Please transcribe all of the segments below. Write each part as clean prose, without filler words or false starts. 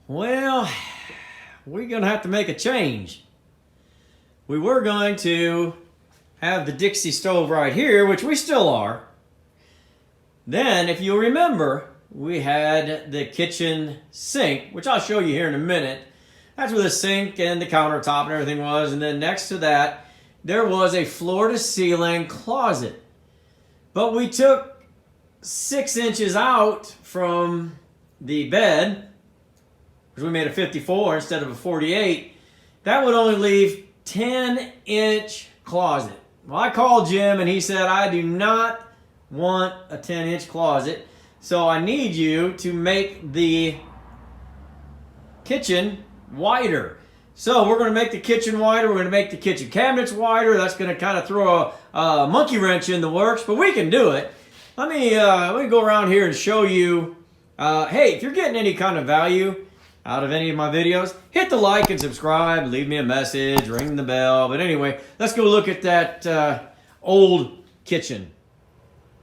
Well, we're going to have to make a change. We were going to have the Dixie stove right here, which we still are. Then, if you remember, we had the kitchen sink, which I'll show you here in a minute. That's where the sink and the countertop and everything was. And then next to that, there was a floor-to-ceiling closet. But we took 6 inches out from the bed, because we made a 54 instead of a 48. That would only leave 10-inch closet. Well, I called Jim and he said, I do not want a 10-inch closet, so I need you to make the kitchen wider. So we're going to make the kitchen wider. We're going to make the kitchen cabinets wider. That's going to kind of throw a monkey wrench in the works, but we can do it. Let me go around here and show you. Hey, if you're getting any kind of value out of any of my videos, hit the like and subscribe, leave me a message, ring the bell. But anyway, let's go look at that old kitchen.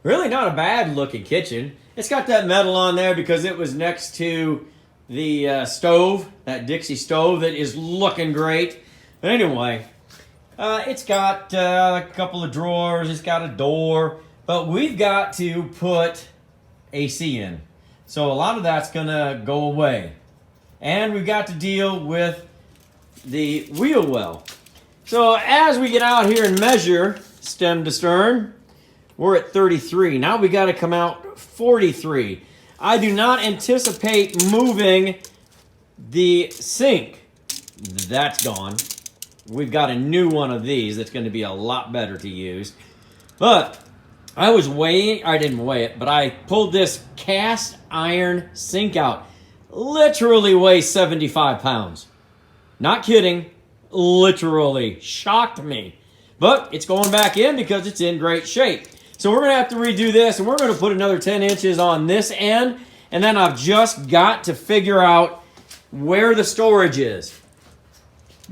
Really not a bad looking kitchen. It's got that metal on there because it was next to the stove, that Dixie stove that is looking great. But anyway, it's got a couple of drawers, it's got a door, but we've got to put AC in. So a lot of that's gonna go away. And we've got to deal with the wheel well. So as we get out here and measure stem to stern, we're at 33. Now we got to come out 43. I do not anticipate moving the sink. That's gone. We've got a new one of these that's going to be a lot better to use. But I didn't weigh it, but I pulled this cast iron sink out. Literally weighs 75 pounds. Not kidding. Literally shocked me. But it's going back in because it's in great shape. So we're going to have to redo this, and we're going to put another 10 inches on this end. And then I've just got to figure out where the storage is.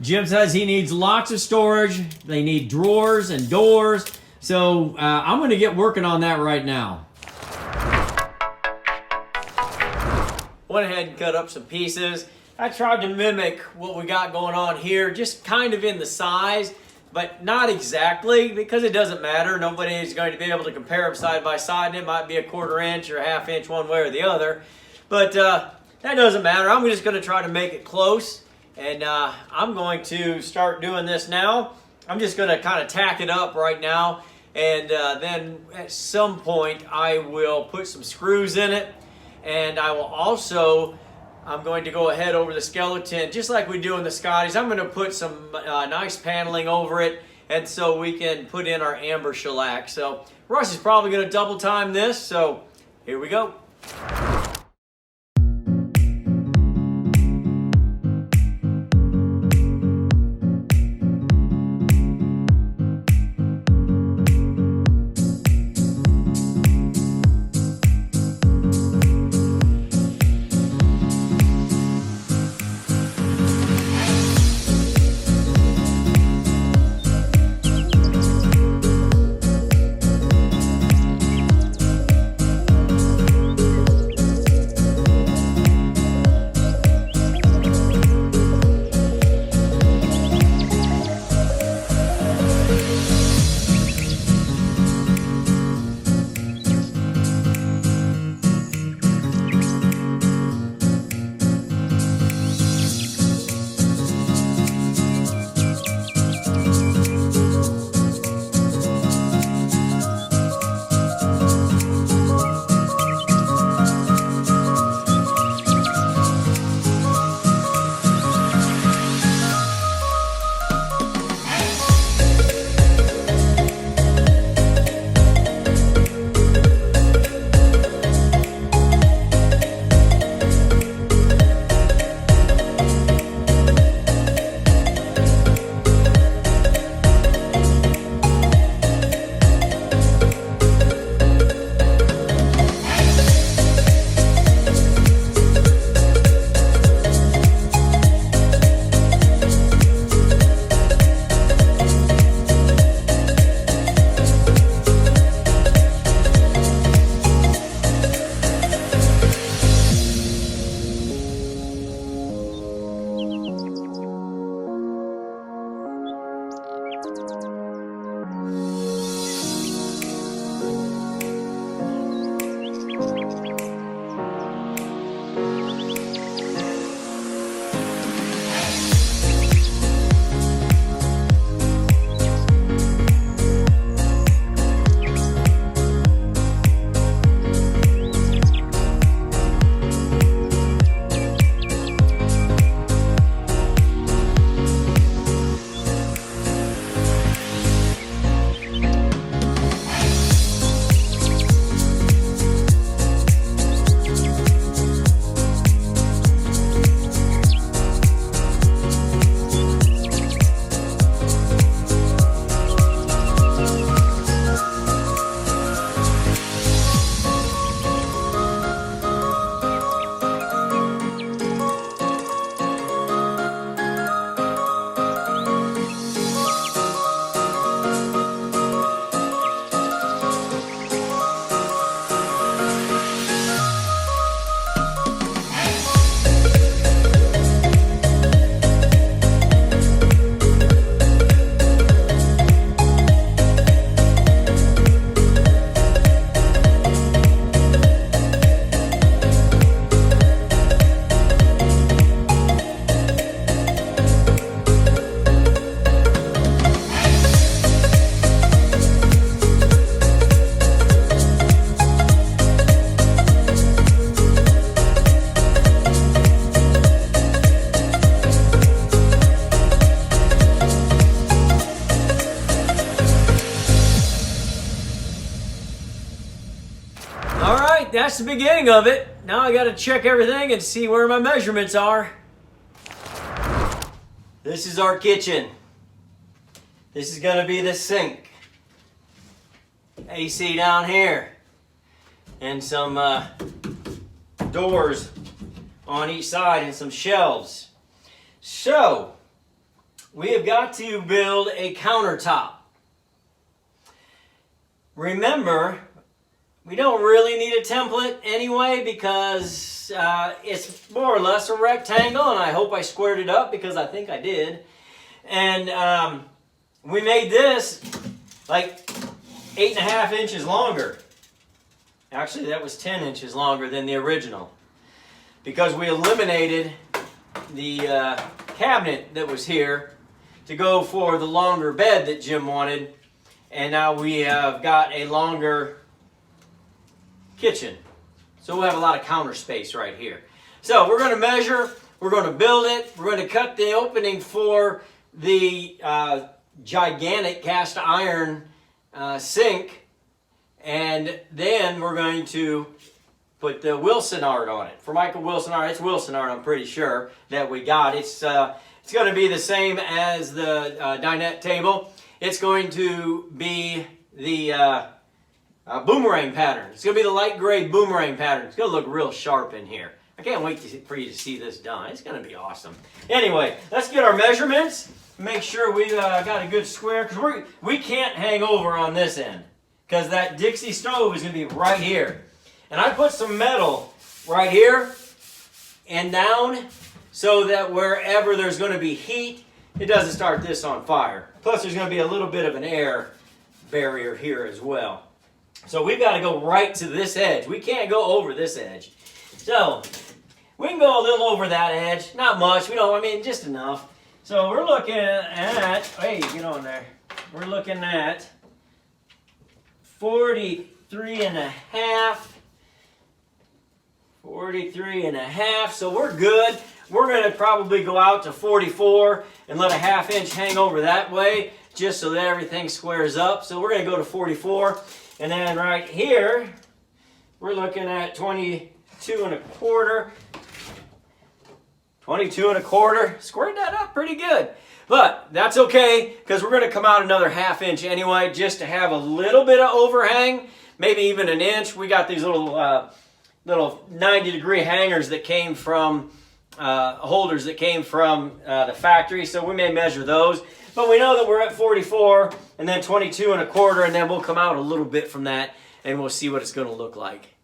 Jim says he needs lots of storage. They need drawers and doors. So I'm going to get working on that right now. Went ahead and cut up some pieces. I tried to mimic what we got going on here, just kind of in the size, but not exactly, because it doesn't matter. Nobody is going to be able to compare them side by side, and it might be a 1/4 inch or a 1/2 inch one way or the other. But that doesn't matter. I'm just going to try to make it close, and I'm going to start doing this now. I'm just going to kind of tack it up right now, and then at some point I will put some screws in it. And I will also, I'm going to go ahead over the skeleton, just like we do in the Scotties. I'm going to put some nice paneling over it, and so we can put in our amber shellac. So Russ is probably going to double time this, so here we go. that's the beginning of it. Now I got to check everything and see where my measurements are. This is our kitchen. This is going to be the sink. AC down here. And some doors on each side and some shelves. So, we have got to build a countertop. Remember, we don't really need a template anyway because it's more or less a rectangle, and I hope I squared it up because I think I did. And we made this like 8.5 inches longer. Actually, that was 10 inches longer than the original because we eliminated the cabinet that was here to go for the longer bed that Jim wanted, and now we have got a longer kitchen. So we'll have a lot of counter space right here. So we're going to measure, we're going to build it, we're going to cut the opening for the gigantic cast iron sink, and then we're going to put the Wilson art on it. For Michael Wilson art, it's Wilson art, I'm pretty sure, that we got. It's going to be the same as the dinette table. It's going to be the boomerang pattern. It's going to be the light gray boomerang pattern. It's going to look real sharp in here. I can't wait for you to see this done. It's going to be awesome. Anyway, let's get our measurements. Make sure we've got a good square, because we can't hang over on this end, because that Dixie stove is going to be right here. And I put some metal right here and down so that wherever there's going to be heat, it doesn't start this on fire. Plus, there's going to be a little bit of an air barrier here as well. So we've got to go right to this edge. We can't go over this edge. So we can go a little over that edge. Not much. Just enough. So we're looking at, hey, get on there. We're looking at 43 and a half. 43 and a half. So we're good. We're going to probably go out to 44 and let a 1/2 inch hang over that way, just so that everything squares up. So we're going to go to 44. And then right here, we're looking at 22 and a quarter. 22 and a quarter. Squared that up pretty good. But that's okay, because we're going to come out another 1/2 inch anyway, just to have a little bit of overhang, maybe even an inch. We got these little 90-degree hangers that came from, holders that came from the factory, so we may measure those. But we know that we're at 44, and then 22 and a quarter, and then we'll come out a little bit from that, and we'll see what it's going to look like.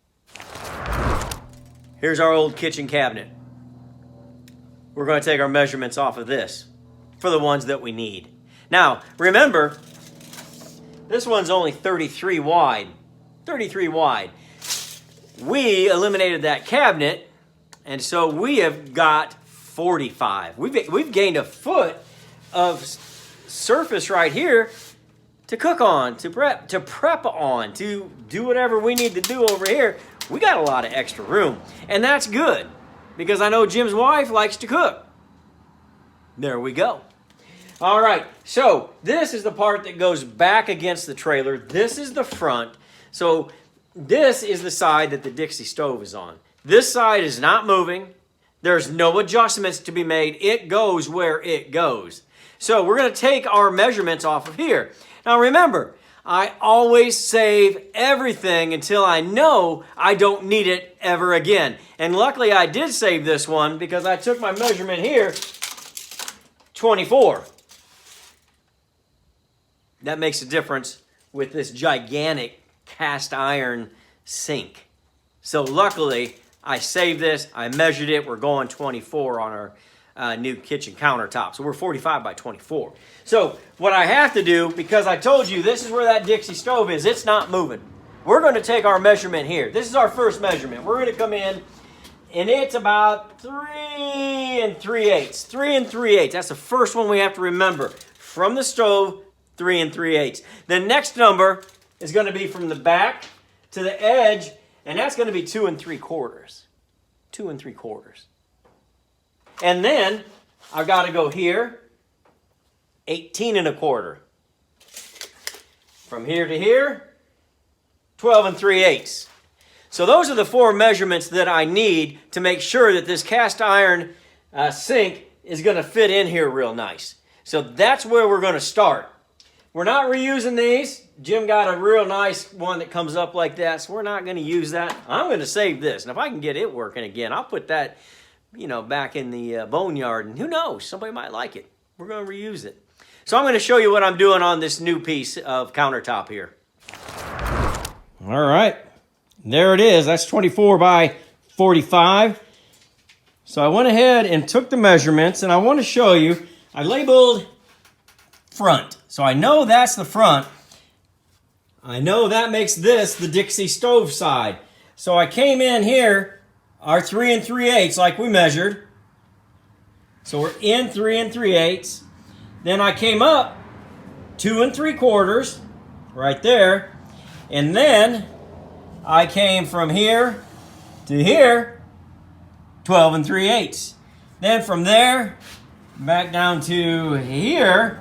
Here's our old kitchen cabinet. We're going to take our measurements off of this for the ones that we need. Now, remember, this one's only 33 wide. 33 wide. We eliminated that cabinet, and so we have got 45. We've gained a foot of surface right here to cook on, to prep on, to do whatever we need to do over here. We got a lot of extra room, and that's good, because I know Jim's wife likes to cook. There we go. All right, so this is the part that goes back against the trailer. This is the front. So this is the side that the Dixie stove is on. This side is not moving. There's no adjustments to be made. It goes where it goes. So we're going to take our measurements off of here. Now remember, I always save everything until I know I don't need it ever again. And luckily I did save this one, because I took my measurement here, 24. That makes a difference with this gigantic cast iron sink. So luckily I saved this, I measured it, we're going 24 on our new kitchen countertop. So we're 45 by 24. So what I have to do, because I told you this is where that Dixie stove is, it's not moving. We're going to take our measurement here. This is our first measurement. We're going to come in, and it's about 3 3/8. 3 3/8. That's the first one we have to remember. From the stove, 3 3/8. The next number is going to be from the back to the edge, and that's going to be 2 3/4. 2 3/4. And then I've got to go here, 18 1/4. From here to here, 12 3/8. So those are the 4 measurements that I need to make sure that this cast iron sink is going to fit in here real nice. So that's where we're going to start. We're not reusing these. Jim got a real nice one that comes up like that, so we're not going to use that. I'm going to save this, and if I can get it working again, I'll put that, you know, back in the boneyard, and who knows, somebody might like it. We're going to reuse it. So I'm going to show you what I'm doing on this new piece of countertop here. All right, there it is. That's 24 by 45. So I went ahead and took the measurements, and I want to show you, I labeled front. So I know that's the front. I know that makes this the Dixie stove side. So I came in here, our 3 3/8 like we measured. So we're in 3 3/8. Then I came up 2 3/4 right there. And then I came from here to here, 12 3/8. Then from there, back down to here,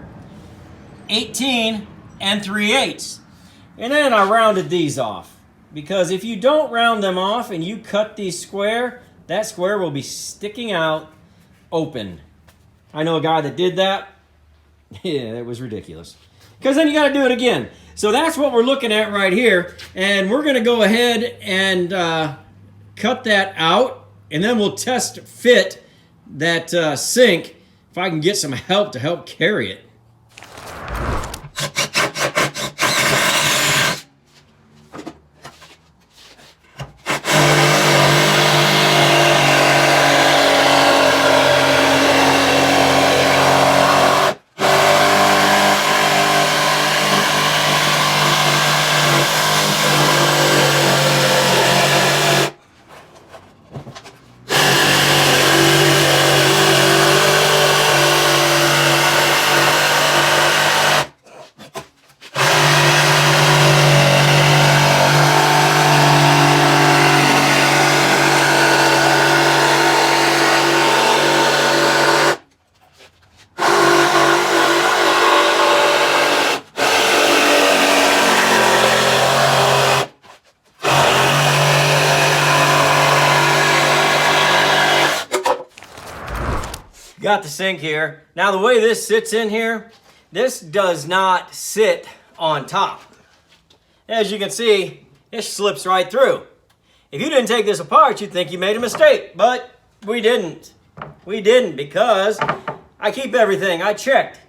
18 3/8. And then I rounded these off. Because if you don't round them off and you cut these square, that square will be sticking out open. I know a guy that did that. Yeah, it was ridiculous. Because then you got to do it again. So that's what we're looking at right here. And we're going to go ahead and cut that out. And then we'll test fit that sink if I can get some help to help carry it. Got the sink here. Now the way this sits in here, this does not sit on top. As you can see, it slips right through. If you didn't take this apart, you'd think you made a mistake, but we didn't. We didn't because I keep everything. I checked.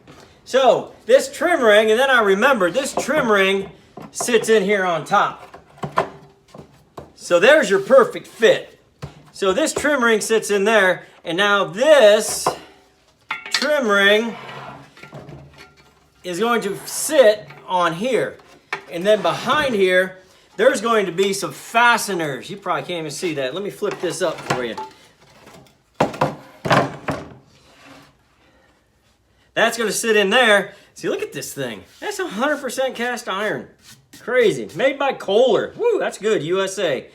So this trim ring, and then I remembered this trim ring sits in here on top. So there's your perfect fit. So this trim ring sits in there, and now this trim ring is going to sit on here. And then behind here, there's going to be some fasteners. You probably can't even see that. Let me flip this up for you. That's going to sit in there. See, look at this thing. That's 100% cast iron. Crazy. Made by Kohler. Woo, that's good. USA.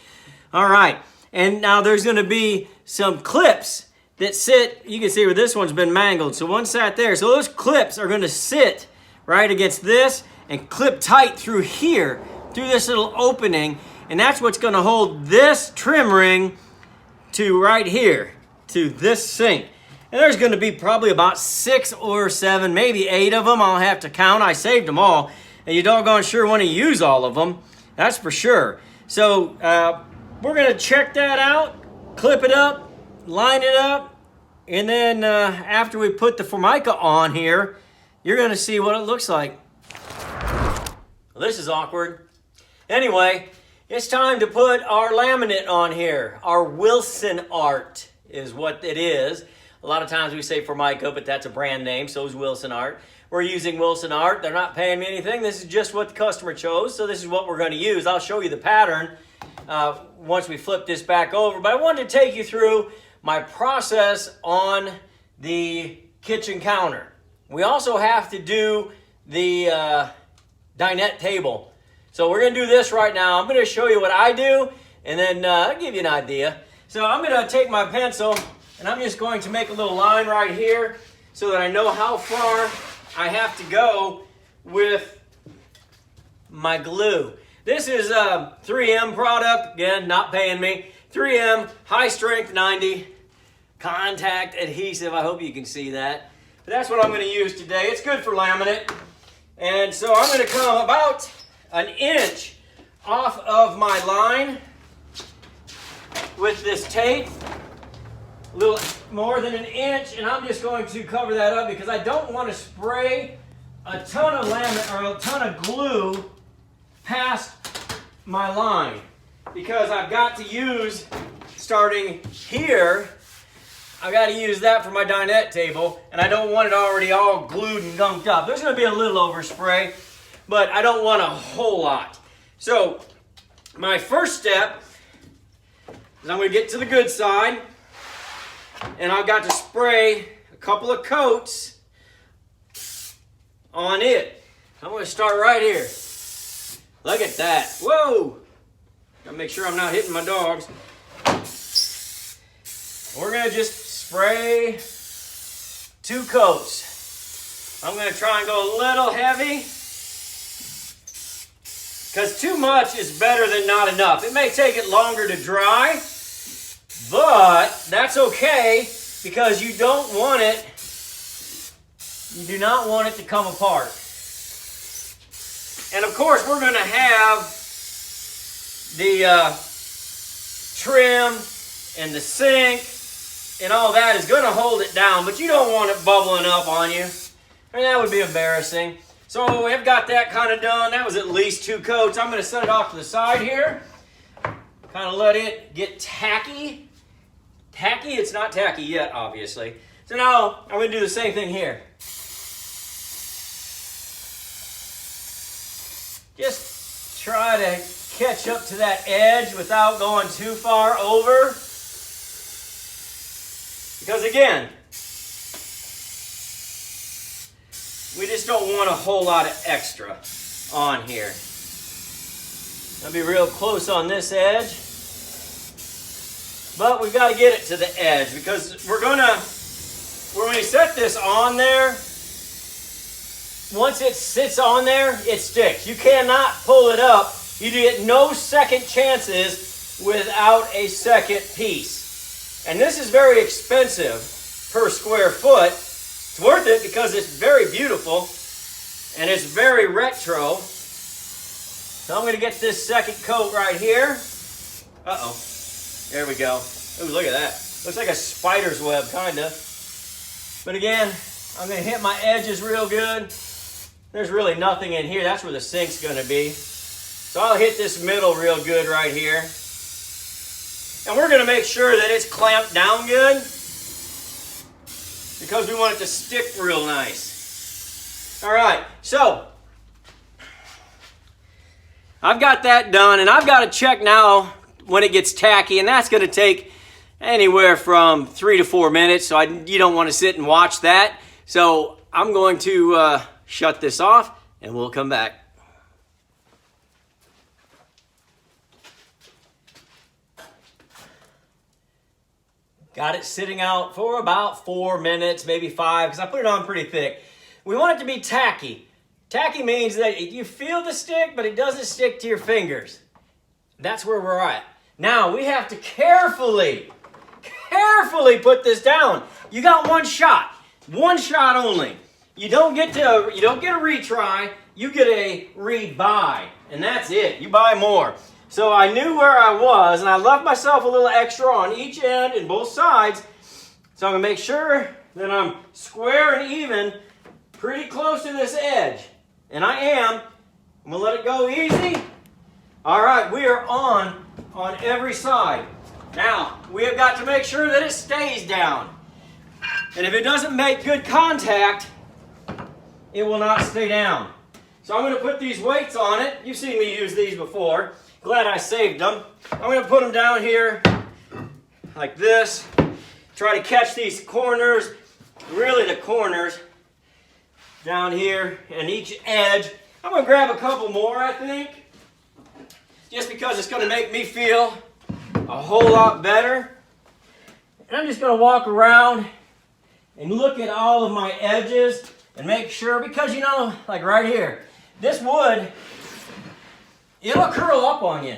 All right. And now there's going to be some clips that sit. You can see where this one's been mangled. So one sat there. So those clips are going to sit right against this and clip tight through here, through this little opening. And that's what's going to hold this trim ring to right here, to this sink. And there's going to be probably about 6 or 7, maybe 8 of them. I'll have to count. I saved them all. And you doggone sure want to use all of them. That's for sure. So we're going to check that out, clip it up, line it up, and then after we put the Formica on here, you're going to see what it looks like. Well, this is awkward. Anyway, it's time to put our laminate on here. Our Wilson Art is what it is. A lot of times we say Formica, but that's a brand name, so is Wilson Art. We're using Wilson Art. They're not paying me anything. This is just what the customer chose, so this is what we're going to use. I'll show you the pattern once we flip this back over, but I wanted to take you through my process on the kitchen counter. We also have to do the dinette table. So we're going to do this right now. I'm going to show you what I do, and then I'll give you an idea. So I'm going to take my pencil, and I'm just going to make a little line right here so that I know how far I have to go with my glue. This is a 3M product. Again, not paying me. 3M, high strength 90, contact adhesive. I hope you can see that. But that's what I'm going to use today. It's good for laminate. And so I'm going to come about an inch off of my line with this tape. A little more than an inch, and I'm just going to cover that up because I don't want to spray a ton of laminate or a ton of glue past my line, because I've got to use, starting here, I've got to use that for my dinette table, and I don't want it already all glued and gunked up. There's going to be a little overspray, but I don't want a whole lot. So my first step is I'm going to get to the good side, and I've got to spray a couple of coats on it. I'm going to start right here. Look at that. Whoa! Gotta make sure I'm not hitting my dogs. We're going to just spray 2 coats. I'm going to try and go a little heavy, because too much is better than not enough. It may take it longer to dry, but that's okay, because you don't want it, you do not want it to come apart. And of course, we're going to have the trim and the sink and all that is going to hold it down, but you don't want it bubbling up on you. I mean, that would be embarrassing. So we've got that kind of done. That was at least 2 coats. I'm going to set it off to the side here. Kind of let it get tacky. Tacky? It's not tacky yet, obviously. So now I'm going to do the same thing here. Just try to catch up to that edge without going too far over. Because again, we just don't want a whole lot of extra on here. I'll be real close on this edge. But we've got to get it to the edge, because we're going to, when we set this on there, once it sits on there, it sticks. You cannot pull it up. You get no second chances without a second piece. And this is very expensive per square foot. It's worth it because it's very beautiful and it's very retro. So I'm going to get this second coat right here. Uh-oh. There we go. Ooh, look at that. Looks like a spider's web, kind of. But again, I'm going to hit my edges real good. There's really nothing in here. That's where the sink's going to be. So I'll hit this middle real good right here. And we're going to make sure that it's clamped down good, because we want it to stick real nice. All right, so I've got that done, and I've got to check now when it gets tacky, and that's going to take anywhere from 3 to 4 minutes, so you don't want to sit and watch that. So I'm going to shut this off, and we'll come back. Got it sitting out for about 4 minutes, maybe 5, because I put it on pretty thick. We want it to be tacky. Tacky means that you feel the stick, but it doesn't stick to your fingers. That's where we're at. Now, we have to carefully put this down. You got one shot only. You don't get a retry, you get a rebuy, and that's it. You buy more. So I knew where I was, and I left myself a little extra on each end and both sides. So I'm going to make sure that I'm square and even, pretty close to this edge. And I am. I'm going to let it go easy. All right, we are on every side. Now, we have got to make sure that it stays down. And if it doesn't make good contact, it will not stay down. So I'm going to put these weights on it. You've seen me use these before. Glad I saved them. I'm going to put them down here like this. Try to catch these corners, really the corners down here and each edge. I'm going to grab a couple more, I think, just because it's going to make me feel a whole lot better. And I'm just going to walk around and look at all of my edges and make sure, because you know, like right here, this wood it'll curl up on you.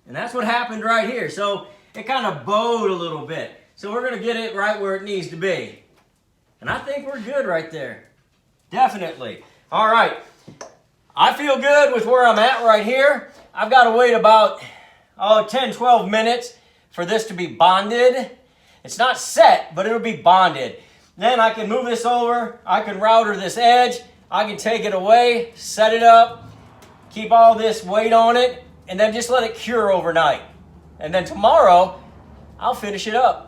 And that's what happened right here. So it kind of bowed a little bit. So we're going to get it right where it needs to be. And I think we're good right there. Definitely. All right. I feel good with where I'm at right here. I've got to wait about 10, 12 minutes for this to be bonded. It's not set, but it'll be bonded. Then I can move this over. I can router this edge. I can take it away, set it up, keep all this weight on it, and then just let it cure overnight. And then tomorrow, I'll finish it up.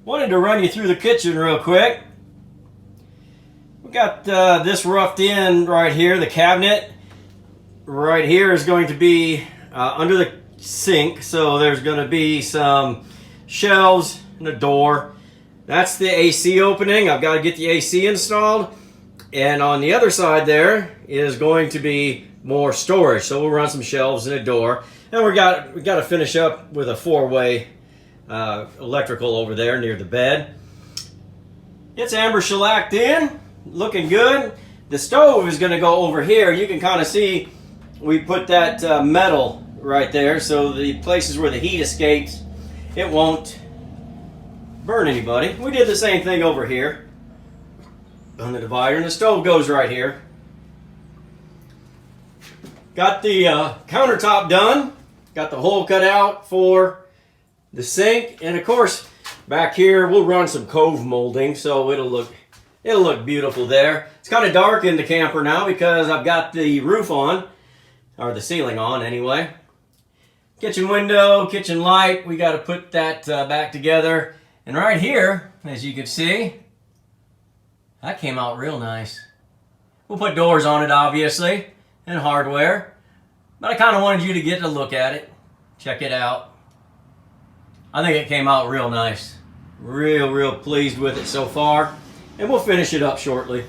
Wanted to run you through the kitchen real quick. We got this roughed in right here. The cabinet right here is going to be under the sink, so there's going to be some shelves and a door. That's the AC opening. I've got to get the AC installed, and on the other side there is going to be more storage. So we'll run some shelves and a door, and we got to finish up with a four-way electrical over there near the bed. It's amber shellacked in, looking good. The stove is going to go over here. You can kind of see we put that metal right there, so the places where the heat escapes, it won't burn anybody. We did the same thing over here on the divider, and the stove goes right here. Got the countertop done. Got the hole cut out for the sink, and of course back here we'll run some cove molding so it'll look It'll look beautiful there. It's kind of dark in the camper now because I've got the roof on, or the ceiling on anyway. Kitchen window, kitchen light, we got to put that back together. And right here, as you can see, that came out real nice. We'll put doors on it, obviously, and hardware. But I kind of wanted you to get a look at it. Check it out. I think it came out real nice. Real pleased with it so far. And we'll finish it up shortly.